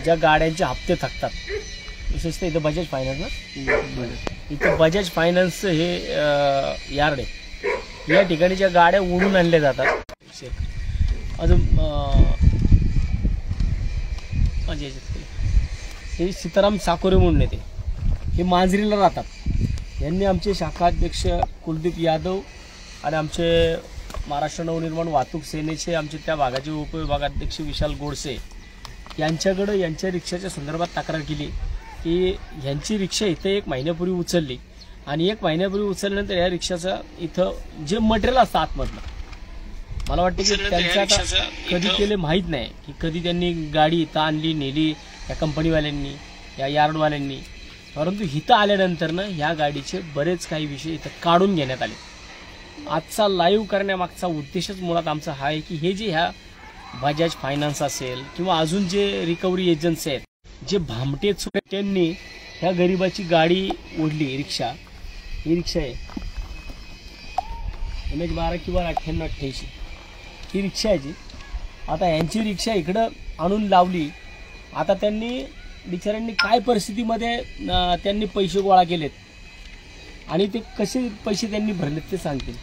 ज्या गाड्यांचे हप्ते थकतात, विशेषतः इथं बजाज फायनान्स ना, इथं बजाज फायनान्स हे यार्ड आहे. या ठिकाणी ज्या गाड्या ओढून आणल्या जातात, अजून हे सीताराम साकोरे म्हणून येते, हे मांजरीला राहतात. यांनी आमचे शाखाध्यक्ष कुलदीप यादव आणि आमचे महाराष्ट्र नवनिर्माण वाहतूक सेनेचे आमचे त्या भागाचे उपविभागाध्यक्ष विशाल गोडसे यांच्याकडे यांच्या रिक्षाच्या संदर्भात तक्रार केली की ह्यांची रिक्षा इथं 1 महिन्यापूर्वी उचलली आणि 1 महिन्यापूर्वी उचलल्यानंतर या रिक्षाचं इथं जे मटेरियल असतं आतमधलं, मला वाटतं की त्यांचं आता कधी केले माहीत नाही की कधी त्यांनी गाडी इथं आणली नेली या कंपनीवाल्यांनी या यार्डवाल्यांनी, परंतु इथं आल्यानंतर ना ह्या गाडीचे बरेच काही विषय इथं काढून घेण्यात आले. आजचा लाईव्ह करण्यामागचा उद्देशच मुळात आमचा हा आहे की हे जे ह्या बजाज फायनान्स असेल किंवा अजून जे रिकव्हरी एजन्सी आहेत, जे भामटे चुके त्यांनी ह्या गरिबाची गाडी ओढली. रिक्षा ही रिक्षा आहे NH12 किंवा 9888 ही रिक्षा आहे जी आता यांची रिक्षा इकडं आणून लावली. आता त्यांनी बिचाऱ्यांनी काय परिस्थितीमध्ये त्यांनी पैसे गोळा केलेत आणि ते कसे पैसे त्यांनी भरलेत ते सांगतील.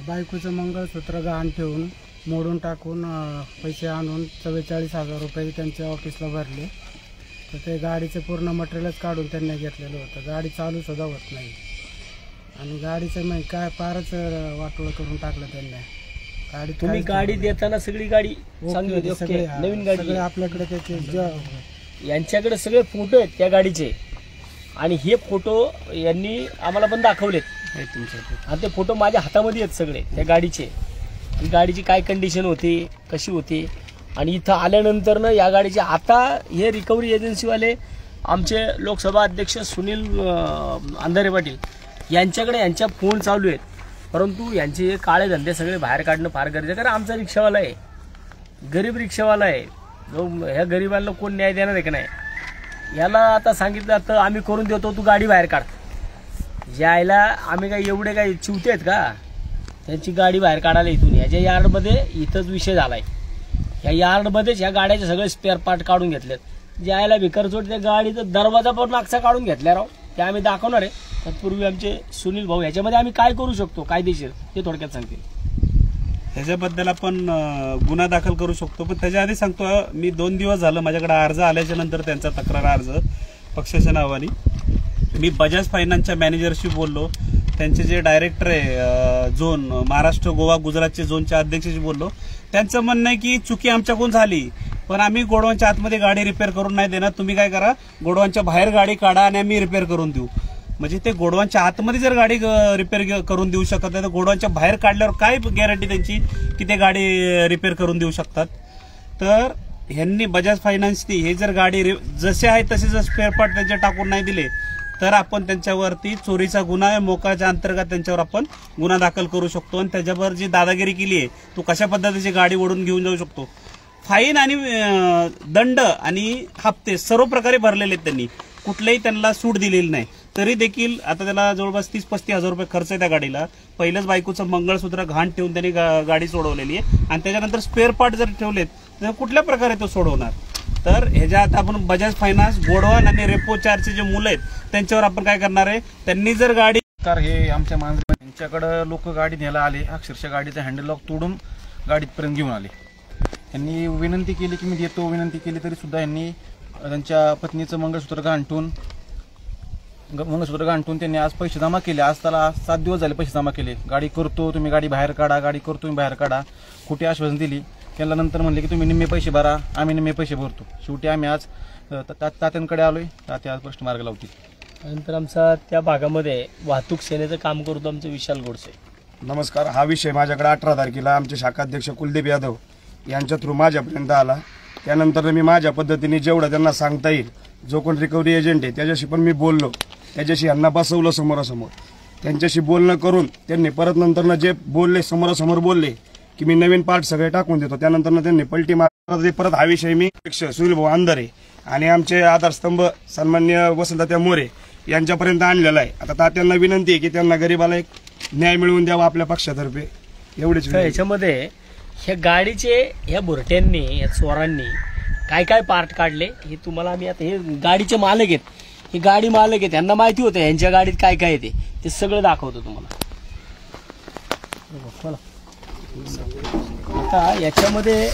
बायकोचं मंगळसूत्र गहाण ठेवून मोडून टाकून पैसे आणून 44,000 रुपये त्यांच्या ऑफिसला भरले. तर ते गाडीचं पूर्ण मटेरियलच काढून त्यांनी घेतलेलं होतं. गाडी चालू सुद्धा होत नाही आणि गाडीचं नाही काय फारच वाटोळं करून टाकलं त्यांनी. गाडी तुम्ही गाडी देताना सगळी गाडी चांगली होती, ओके, नवीन गाडी आपल्याकडे त्याचे यांच्याकडे सगळे फोटो आहेत त्या गाडीचे आणि हे फोटो यांनी आम्हाला पण दाखवलेत. आणि ते फोटो माझ्या हातामध्ये आहेत सगळे त्या गाडीचे. गाडीची काय कंडिशन होती, कशी होती आणि इथं आल्यानंतर ना या गाडीचे आता हे रिकव्हरी एजन्सीवाले आमचे लोकसभा अध्यक्ष सुनील अंधारे पाटील यांच्याकडे यांच्या फोन चालू आहेत, परंतु यांचे काळे धंदे सगळे बाहेर काढणं फार गरजेचं आहे. कारण आमचा रिक्षावाला आहे, गरीब रिक्षावाला आहे, जो ह्या गरिबांना कोण न्याय देणार आहे की नाही. याला आता सांगितलं तर आम्ही करून देतो, तू गाडी बाहेर काढ. यायला आम्ही काय एवढे काही चिवते आहेत का त्यांची गाडी बाहेर काढायला इथून. याच्या यार्डमध्ये इथंच विषय झालाय. ह्या यार्डमध्येच ह्या गाड्याचे सगळे स्पेअर पार्ट काढून घेतलेत. ज्यायला भिकारचोट त्या गाडीचा दरवाजा पण मागचा काढून घेतल्या राव, ते आम्ही दाखवणार आहे. तत्पूर्वी आमचे सुनील भाऊ याच्यामध्ये आम्ही काय करू शकतो कायदेशीर ते थोडक्यात सांगतील. त्याच्याबद्दल आपण गुन्हा दाखल करू शकतो, पण त्याच्या आधी सांगतो मी 2 दिवस झालं माझ्याकडे अर्ज आल्याच्या नंतर त्यांचा तक्रार अर्ज पक्षाच्या नावाने मी बजाज फायनान्सच्या मॅनेजरशी बोललो, त्यांचे जे डायरेक्टर आहे झोन महाराष्ट्र गोवा गुजरातचे झोनचे अध्यक्षाशी बोललो. त्यांचं म्हणणं आहे की चुकी आमच्याकडून झाली, पण आम्ही गोडवांच्या आतमध्ये गाडी रिपेअर करून नाही देणार. तुम्ही काय करा, गोडवांच्या बाहेर गाडी काढा आणि आम्ही रिपेअर करून देऊ. म्हणजे ते गोडवांच्या आतमध्ये जर गाडी रिपेअर करून देऊ शकत नाही तर गोडवांच्या बाहेर काढल्यावर काय गॅरंटी त्यांची की ते गाडी रिपेअर करून देऊ शकतात. तर ह्यांनी बजाज फायनान्सनी हे जर गाडी जसे आहे तसे जर स्पेअर पार्ट त्यांच्या टाकून नाही दिले तर आपण त्यांच्यावरती चोरीचा गुन्हा मोकाच्या अंतर्गत त्यांच्यावर आपण गुन्हा दाखल करू शकतो. आणि त्याच्यावर जी दादागिरी केली आहे तू कशा पद्धतीची गाडी ओढून घेऊन जाऊ शकतो. फाईन आणि दंड आणि हप्ते सर्व प्रकारे भरलेले आहेत त्यांनी, कुठलेही त्यांना सूट दिलेली नाही. तरी देखील आता त्याला जवळपास 30-35 हजार रुपये खर्च आहे त्या गाडीला. पहिलंच बायकोचं मंगळसूत्र घाण ठेवून त्यांनी गाडी सोडवलेली आहे आणि त्याच्यानंतर स्पेअर पार्ट जर ठेवलेत तर कुठल्या प्रकारे तो सोडवणार. तर ह्याच्यात आपण बजाज फायनान्स गोडवान आणि रेपो चार्जचे जे मुलं आहेत त्यांच्यावर आपण काय करणार आहे. त्यांनी जर गाडी हे आमच्या मांजरे यांच्याकडे लोक गाडी न्यायला आले, अक्षरशः गाडीचा हँडल लॉक तोडून गाडीपर्यंत घेऊन आले. त्यांनी विनंती केली की मी देतो, विनंती केली तरी सुद्धा यांनी त्यांच्या पत्नीचं मंगळसूत्र गांठून त्यांनी आज पैसे जमा केले. आज त्याला 7 दिवस झाले पैसे जमा केले. गाडी करतो तुम्ही, गाडी बाहेर काढा, गाडी करतो तुम्ही बाहेर काढा, खोटी आश्वासन दिली. त्यांना नंतर म्हणले की तुम्ही निम्मे पैसे भरा, आम्ही निम्मे पैसे भरतो. शेवटी आम्ही आज तात्यांकडे आलोय, तात्या आज प्रश्न मार्ग लावतील. त्यानंतर आमचा त्या भागामध्ये वाहतूक सेनेचं काम करतो आमचं विशाल गोडसे. नमस्कार. हा विषय माझ्याकडे 18 तारखेला आमचे शाखाध्यक्ष कुलदीप यादव यांच्या थ्रू माझ्यापर्यंत आला. त्यानंतर मी माझ्या पद्धतीने जेवढं त्यांना सांगता येईल, जो कोण रिकव्हरी एजंट आहे त्याच्याशी पण मी बोललो, त्याच्याशी यांना बसवलं समोरासमोर, त्यांच्याशी बोलणं करून त्यांनी परत नंतर जे बोलले समोरासमोर बोलले की मी नवीन पार्ट सगळे टाकून देतो. त्यानंतर त्यांनी पलटी मारली. परत हा विषय मी सुनील भाऊ अंधारे आणि आमचे आधारस्तंभ सन्मान्य वसंतदादा मोरे यांच्यापर्यंत आणलेला आहे. आता तात्यांना विनंती आहे की त्यांना गरिबाला एक न्याय मिळवून द्यावा आपल्या पक्षातर्फे, एवढीच तर विनंती. याच्यामध्ये ह्या गाडीचे ह्या बुरट्यांनी या चोरांनी काय काय पार्ट काढले हे तुम्हाला आम्ही आता, हे गाडीचे मालक आहेत, हे गाडी मालक आहेत, त्यांना माहिती होतं यांच्या गाडीत काय काय येते ते सगळं दाखवतो तुम्हाला. आता याच्यामध्ये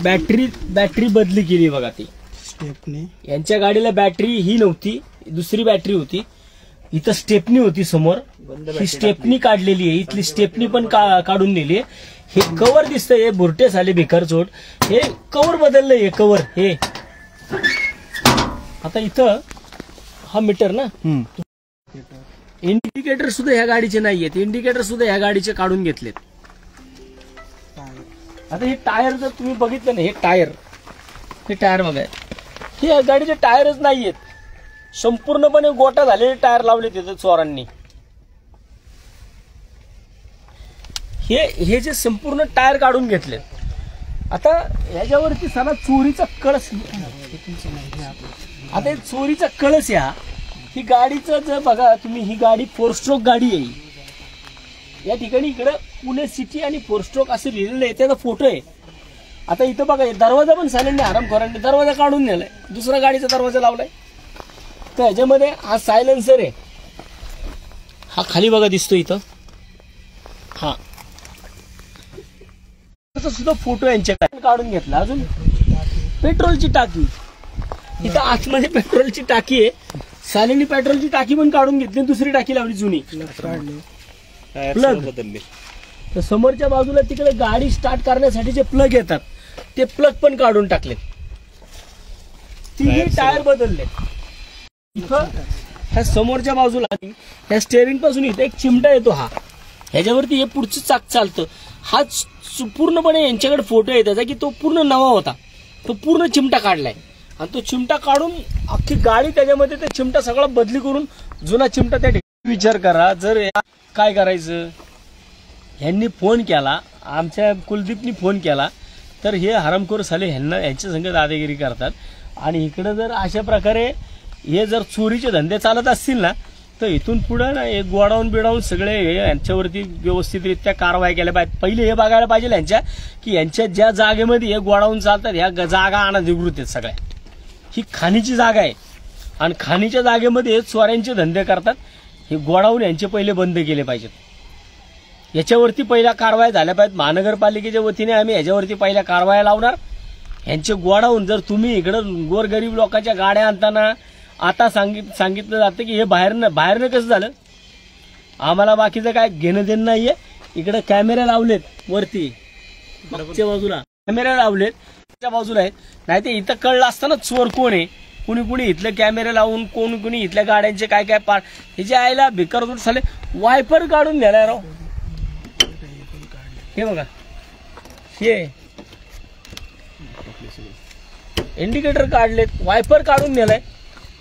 बॅटरी बदली केली बघा ती स्टेपनी. यांच्या गाडीला बॅटरी ही नव्हती, दुसरी बॅटरी होती. इथं स्टेपनी होती समोर, ही स्टेपनी काढलेली आहे, इथली स्टेपनी पण काढून नेली आहे. हे कवर दिसतंय, हे बुरटे झाले भिकारचोट, हे कवर बदललंय, हे कवर हे. आता इथं हा मीटर ना, इंडिकेटर सुद्धा ह्या गाडीचे नाहीयेत, इंडिकेटर सुद्धा ह्या गाडीचे काढून घेतलेत. आता हे टायर जर तुम्ही बघितलं ना, हे टायर बघा, हे या गाडीचे टायरच नाहीयेत, संपूर्णपणे गोटा झालेले टायर लावले तिथं चोरांनी. हे जे संपूर्ण टायर काढून घेतले. आता ह्याच्यावरती साला चोरीचा कळस, आता चोरीचा कळस ही गाडीचं जर बघा तुम्ही, ही गाडी 4 स्ट्रोक गाडी आहे. या ठिकाणी इकडं पुणे सिटी आणि 4 स्ट्रोक असं लिहिलेलं आहे, त्याचा फोटो आहे. आता इथं बघा दरवाजा पण सायलेंटने हरामखोरांनी दरवाजा काढून नेलाय, दुसरा गाडीचा दरवाजा लावलाय. तर ह्याच्यामध्ये हा सायलेन्सर आहे, हा खाली बघा दिसतो इथं, हा सुद्धा फोटो यांच्याकडे काढून घेतला. अजून पेट्रोलची टाकी, इथं आतमध्ये पेट्रोलची टाकी आहे, सायलेंटनी पेट्रोलची टाकी पण काढून घेतली, दुसरी टाकी लावली जुनी, प्लग बदलले. तर समोरच्या बाजूला तिकडे गाडी स्टार्ट करण्यासाठी जे प्लग येतात ते प्लग पण काढून टाकलेत. तिन्ही टायर बदलले. इथं ह्या समोरच्या बाजूला ह्या स्टेअरिंग पासून इथे एक चिमटा येतो, हा ह्याच्यावरती हे पुढचं चाक चालतं. हा पूर्णपणे यांच्याकडे फोटो आहे त्याचा की तो पूर्ण नवा होता, तो पूर्ण चिमटा काढलाय आणि तो चिमटा काढून अख्खी गाडी त्याच्यामध्ये ते चिमटा सगळा बदली करून जुना चिमटा त्या ठिकाणी. विचार करा, जर काय करायचं, ह्यांनी फोन केला, आमच्या कुलदीपनी फोन केला, तर हे हरामखोर साले ह्यांना यांच्या संग दादागिरी करतात. आणि इकडे जर अशा प्रकारे हे जर चोरीचे धंदे चालत असतील ना, तर इथून पुढे ना एक गोडाऊन बिडाऊन सगळे यांच्यावरती व्यवस्थितरित्या कारवाई केल्या पाहिजे. पहिले हे बघायला पाहिजे यांच्या की यांच्या ज्या जागेमध्ये हे गोडाऊन चालतात ह्या जागा अनधिकृत आहेत सगळ्या. ही खाणीची जागा आहे आणि खाणीच्या जागेमध्ये हे चोऱ्यांचे धंदे करतात. हे गोडाऊन यांचे पहिले बंद केले पाहिजेत. याच्यावरती पहिल्या कारवाया झाल्या पाहिजेत. महानगरपालिकेच्या वतीने आम्ही याच्यावरती पहिल्या कारवाया लावणार. यांचे गोडाऊन जर तुम्ही इकडं गोरगरीब लोकांच्या गाड्या आणताना आता सांगितलं जातं की हे बाहेरनं कसं झालं, आम्हाला बाकीचं काय घेणं देणं नाहीये. इकडे कॅमेरे लावलेत वरती मागच्या बाजूला, कॅमेरे लावलेत त्या बाजूला आहेत. नाही ते इथं कळलं असतं ना चोर कोण आहे. कुणी इथले कॅमेरे लावून कोणी इथल्या गाड्यांचे काय काय पार्ट, हे जे आयला भिकार झाले. वायपर काढून नेलाय राव, हे बघा, हे इंडिकेटर काढलेत, वायपर काढून नेलाय.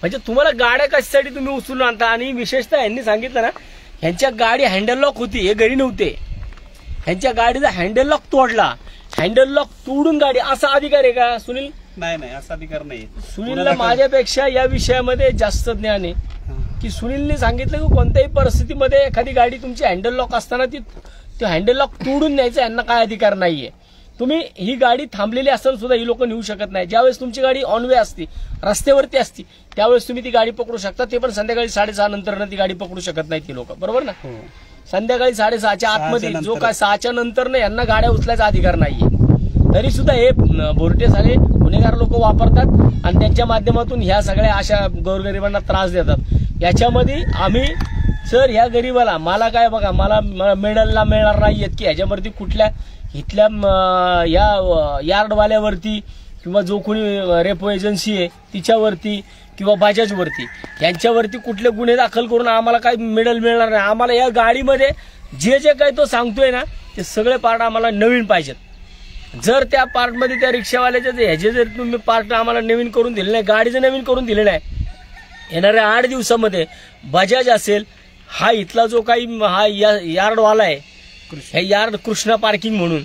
म्हणजे तुम्हाला गाड्या कशासाठी तुम्ही उचलून आणता. आणि विशेषतः यांनी सांगितलं ना, ह्यांच्या गाडी हँडल लॉक होती, हे घरी नव्हते. ह्यांच्या गाडीचा हँडल लॉक तोडला, हँडल लॉक तोडून गाडी, असा अधिकार आहे का सुनील? नाही, असा अधिकार नाही. सुनीलला माझ्यापेक्षा या विषयामध्ये जास्त ज्ञान आहे की सुनीलने सांगितलं की कोणत्याही परिस्थितीमध्ये एखादी गाडी तुमची हँडल लॉक असताना ती हँडल लॉक तोडून न्यायचा यांना काय अधिकार नाहीये. तुम्ही ही गाडी थांबलेली असताना सुद्धा ही लोक नेऊ शकत नाही. ज्यावेळेस तुमची गाडी ऑन वे असती, रस्त्यावरती असती, त्यावेळेस तुम्ही ती गाडी पकडू शकता. ते पण संध्याकाळी 6:30 नंतर ती गाडी पकडू शकत नाही ती लोक, बरोबर ना. संध्याकाळी 6:30च्या आतमध्ये, जो काय 6च्या नंतर यांना गाड्या उचलायचा अधिकार नाहीये. तरी सुद्धा हे बोरटे साले गुन्हेगार लोक वापरतात आणि त्यांच्या माध्यमातून ह्या सगळ्या अशा गोरगरिबांना त्रास देतात. याच्यामध्ये आम्ही सर ह्या गरीबाला, मला काय बघा, मला मेडलला मिळणार नाहीयेत की ह्याच्यावरती कुठल्या इथल्या या यार्डवाल्यावरती किंवा जो कोणी रेपो एजन्सी आहे तिच्यावरती किंवा बजाजवरती यांच्यावरती कुठले गुन्हे दाखल करून आम्हाला काही मेडल मिळणार नाही. आम्हाला या गाडीमध्ये जे काही तो सांगतोय ना ते सगळे पार्ट आम्हाला नवीन पाहिजेत. जर त्या पार्टमध्ये त्या रिक्षावाल्याचे ह्याचे जर तुम्ही पार्ट आम्हाला नवीन करून दिले नाही, गाडीचं नवीन करून दिले नाही, येणाऱ्या 8 दिवसामध्ये बजाज असेल, हा इथला जो काही हा यार्डवाला आहे, हे यार्ड कृष्णा पार्किंग म्हणून,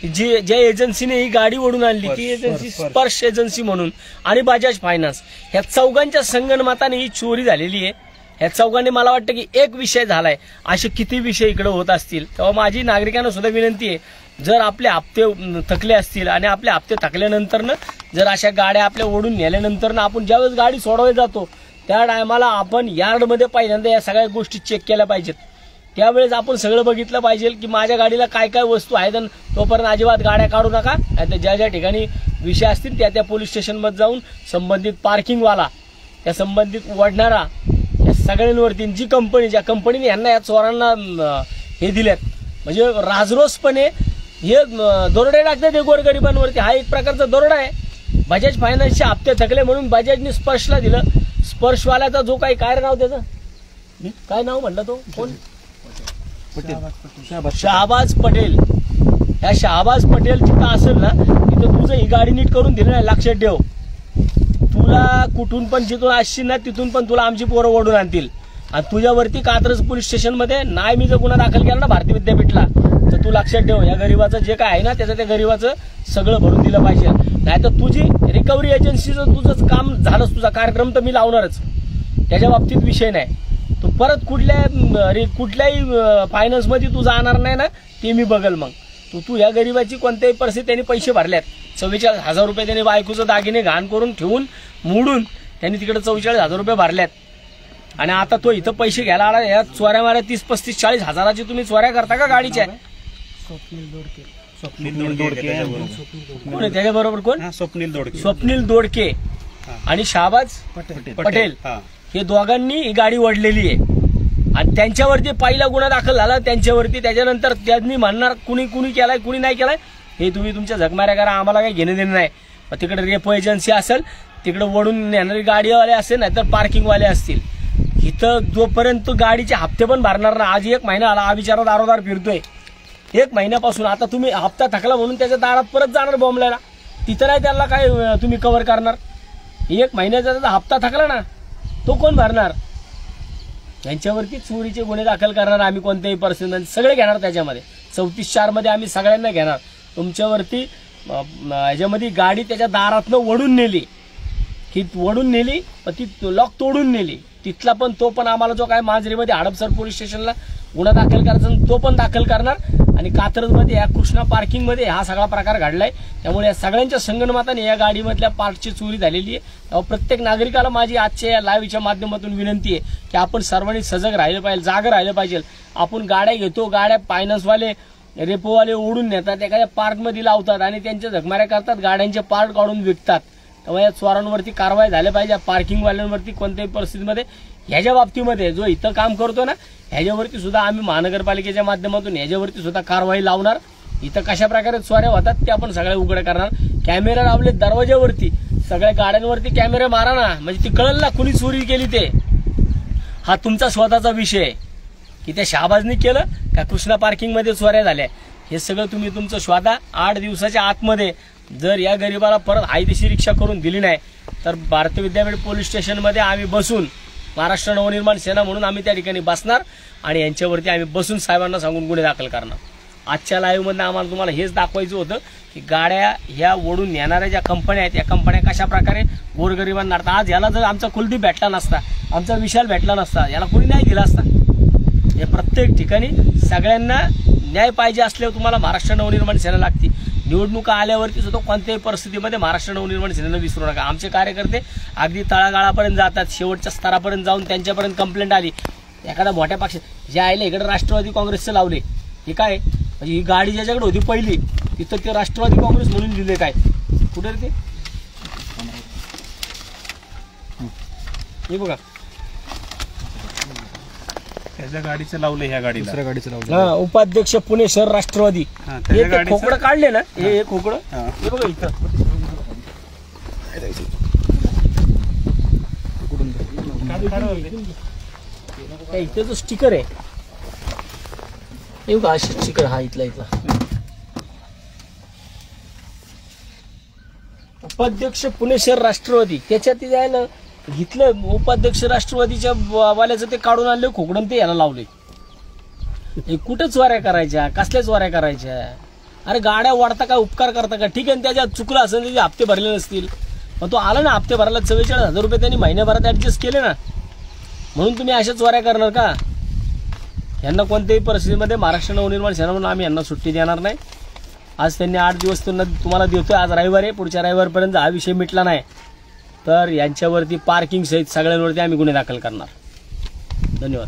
ज्या एजन्सीने ही गाडी ओढून आणली ती एजन्सी स्पर्श एजन्सी म्हणून आणि बजाज फायनान्स, ह्या चौघांच्या संगनमताने ही चोरी झालेली आहे. ह्या चौघांनी मला वाटतं की एक विषय झालाय, असे किती विषय इकडे होत असतील. तेव्हा माझी नागरिकांना सुद्धा विनंती आहे, जर आपले हप्ते थकले असतील आणि आपले हप्ते थकल्यानंतरनं जर अशा गाड्या आपल्या ओढून नेल्यानंतरनं आपण ज्यावेळेस गाडी सोडवायला जातो त्या टायमाला आपण यार्डमध्ये पहिल्यांदा या सगळ्या गोष्टी चेक केल्या पाहिजेत. त्यावेळेस आपण सगळं बघितलं पाहिजे की माझ्या गाडीला काय काय वस्तू आहेत, आणि तोपर्यंत अजिबात गाड्या काढू नका. आता ज्या ज्या ठिकाणी विषय असतील त्या त्या पोलीस स्टेशनमध्ये जाऊन संबंधित पार्किंगवाला, त्या संबंधित ओढणारा, या सगळ्यांवरती जी कंपनी, ज्या कंपनीने यांना या चोरांना हे दिलेत, म्हणजे राजरोसपणे हे दरोडे टाकतात हे गोरगरिबांवरती. हा एक प्रकारचा दरोडा आहे. बजाज फायनान्सचे हप्ते थकले म्हणून बजाजने स्पर्शला दिलं. स्पर्शवाल्याचा जो काही काय नाव त्याचं, काय नाव म्हणलं तो, कोण, शहाबाज पटेल. ह्या शहाबाज पटेल जिथं असेल ना तिथं तुझं ही गाडी नीट करून दिली नाही, लक्षात ठेव. तुला कुठून पण जिथून असशील ना तिथून पण तुला आमची पोरं ओढून आणतील. आणि तुझ्यावरती कात्रज पोलीस स्टेशनमध्ये नाही मी जर गुन्हा दाखल केला ना भारतीय विद्यापीठला, तर तू लक्षात ठेव या गरीबाचं जे काय आहे ना त्याचं त्या गरीबाचं सगळं भरून दिलं पाहिजे. नाही तर तुझी रिकव्हरी एजन्सीचं तुझंच काम झालंच, तुझा कार्यक्रम तर मी लावणारच, त्याच्या बाबतीत विषय नाही. तू परत कुठल्याही फायनान्समध्ये तू जाणार नाही ना, ते मी बघल. मग तू या गरीबाची कोणत्याही परिस्थितीत त्यांनी पैसे भरल्यात, 44,000 रुपये त्यांनी बायकोचं दागिने घाण करून ठेवून मोडून त्यांनी तिकडे 44,000 रुपये भरल्यात. आणि आता तो इथं पैसे घ्यायला आला. या चोऱ्या माऱ्या 30, 35, 40 हजाराची तुम्ही चोऱ्या करता का गाडीच्या? स्वप्नील दोडके कोण आहे त्याच्याबरोबर, कोण? स्वप्नील दोडके आणि शहाबाज पटेल, हे दोघांनी ही गाडी ओढलेली आहे. आणि त्यांच्यावरती पहिला गुन्हा दाखल झाला त्यांच्यावरती. त्याच्यानंतर त्यांनी म्हणणार कुणी कुणी केलाय कुणी नाही केलाय हे तुम्ही तुमच्या झकमाऱ्या करा, आम्हाला काही घेणं देणं नाही. तिकडे रेपो एजन्सी असेल, तिकडे ओढून नेणारी गाडीवाले असेल, नाहीतर पार्किंगवाले असतील. इथं जोपर्यंत गाडीचे हप्ते पण भरणार ना, आज 1 महिना आला हा बिचारा दारोदार फिरतोय 1 महिन्यापासून. आता तुम्ही हप्ता थकला म्हणून त्याच्या दारात परत जाणार बॉम्बलायला, तिथं नाही त्याला काय तुम्ही कव्हर करणार. 1 महिन्याचा त्याचा हप्ता थकला ना, तो कोण भरणार? यांच्यावरती चोरीचे गुन्हे दाखल करणार आम्ही कोणत्याही परिस्थितीत, सगळे घेणार त्याच्यामध्ये. 34(4) मध्ये आम्ही सगळ्यांना घेणार. तुमच्यावरती ह्याच्यामध्ये गाडी त्याच्या दारातनं ओढून नेली, ही ओढून नेली, ती लॉक तोडून नेली तिथला पण, तो पण आम्हाला जो काय मांजरीमध्ये हडपसर पोलीस स्टेशनला गुन्हा दाखल करायचा तो पण दाखल करणार. आणि कात्रजमध्ये या कृष्णा पार्किंगमध्ये हा सगळा प्रकार घडलाय. त्यामुळे या सगळ्यांच्या संगनमताने या गाडीमधल्या पार्टची चोरी झालेली आहे. तेव्हा प्रत्येक नागरिकाला माझी आजच्या या लाईव्हच्या माध्यमातून विनंती आहे की आपण सर्वांनी सजग राहिलं पाहिजे, जागं राहिलं पाहिजे. आपण गाड्या घेतो, गाड्या फायनान्सवाले रेपोवाले ओढून नेतात, एखाद्या पार्कमध्ये लावतात आणि त्यांच्या झकमाऱ्या करतात, गाड्यांचे पार्ट काढून विकतात. तेव्हा या चोरांवरती कारवाई झाल्या पाहिजे. पार्किंगवाल्यांवरती कोणत्याही परिस्थितीमध्ये ह्याच्या बाबतीमध्ये जो इथं काम करतो ना ह्याच्यावरती सुद्धा आम्ही महानगरपालिकेच्या माध्यमातून ह्याच्यावरती सुद्धा कारवाई लावणार. इथं कशा प्रकारे चोऱ्या होतात ते आपण सगळे उघड करणार. कॅमेरा लावले दरवाज्यावरती, सगळ्या गाड्यांवरती कॅमेरे मारा ना, म्हणजे ती कळलं ना कुणी चोरी केली ते. हा तुमचा स्वतःचा विषय आहे की त्या शहाबाजनी केलं का कृष्णा पार्किंगमध्ये चोऱ्या झाल्या, हे सगळं तुम्ही तुमचं शोधा. 8 दिवसाच्या आतमध्ये जर या गरीबाला परत हाय तशी रिक्षा करून दिली नाही तर भारतीय विद्यापीठ पोलीस स्टेशनमध्ये आम्ही बसून, महाराष्ट्र नवनिर्माण सेना म्हणून आम्ही त्या ठिकाणी बसणार आणि यांच्यावरती आम्ही बसून साहेबांना सांगून गुन्हे दाखल करणार. आजच्या लाईव्हमध्ये आम्हाला तुम्हाला हेच दाखवायचं होतं की गाड्या ह्या ओढून नेणाऱ्या ज्या कंपन्या आहेत, या कंपन्या कशा प्रकारे गोरगरिबांना नाडतात. आज याला जर आमचा कुलदीप भेटला नसता, आमचा विशाल भेटला नसता, याला कोणी नाही दिला असता. या प्रत्येक ठिकाणी सगळ्यांना न्याय पाहिजे असल्यावर तुम्हाला महाराष्ट्र नवनिर्माण सेना लागते. निवडणुका आल्यावरती सुद्धा कोणत्याही परिस्थितीमध्ये महाराष्ट्र नवनिर्माण सेनेला विसरू नका. आमचे कार्यकर्ते अगदी तळागाळापर्यंत जातात, शेवटच्या स्तरापर्यंत जाऊन त्यांच्यापर्यंत कंप्लेंट आली एखादा मोठ्या पक्षात जे आले इकडे राष्ट्रवादी काँग्रेसचे लावले, हे काय म्हणजे ही गाडी ज्याच्याकडे होती पहिली तिथं ते राष्ट्रवादी काँग्रेस म्हणून लिहिले. काय कुठे रे ते, हे बघा त्याच्या गाडीचं लावलं, ह्या गाडीला दुसऱ्या गाडीचं लावलं. हा, उपाध्यक्ष पुणे शहर राष्ट्रवादी. हे खोकडं काढले ना, हे खोकडं हे बघा इथं इथे जो स्टिकर आहे हे बघा, अशी स्टिकर हा इथला उपाध्यक्ष पुणे शहर राष्ट्रवादी. त्याच्यात जायला घेतलं उपाध्यक्ष राष्ट्रवादीच्या वाल्याचं ते काढून आणले खोकडून ते याला लावले. हे कुठं चोऱ्या करायच्या, कसल्या चोऱ्या करायच्या? अरे गाड्या वाढता का उपकार करता का? ठीक आहे ना, त्याच्यात चुकलं असेल, त्याचे हप्ते भरले नसतील, पण तो आला ना हप्ते भरायला 44,000 रुपये त्यांनी महिन्याभरात ऍडजस्ट केले ना. म्हणून तुम्ही अशाच चोऱ्या करणार का? यांना कोणत्याही परिस्थितीमध्ये महाराष्ट्र नवनिर्माण सेना म्हणून आम्ही यांना सुट्टी देणार नाही. आज त्यांनी 8 दिवस तुम्हाला देतोय, आज रविवार आहे, पुढच्या रविवारपर्यंत हा विषय मिटला नाही तर यांच्यावरती पार्किंग सहित सगळ्यांवरती आम्ही गुन्हे दाखल करणार. धन्यवाद.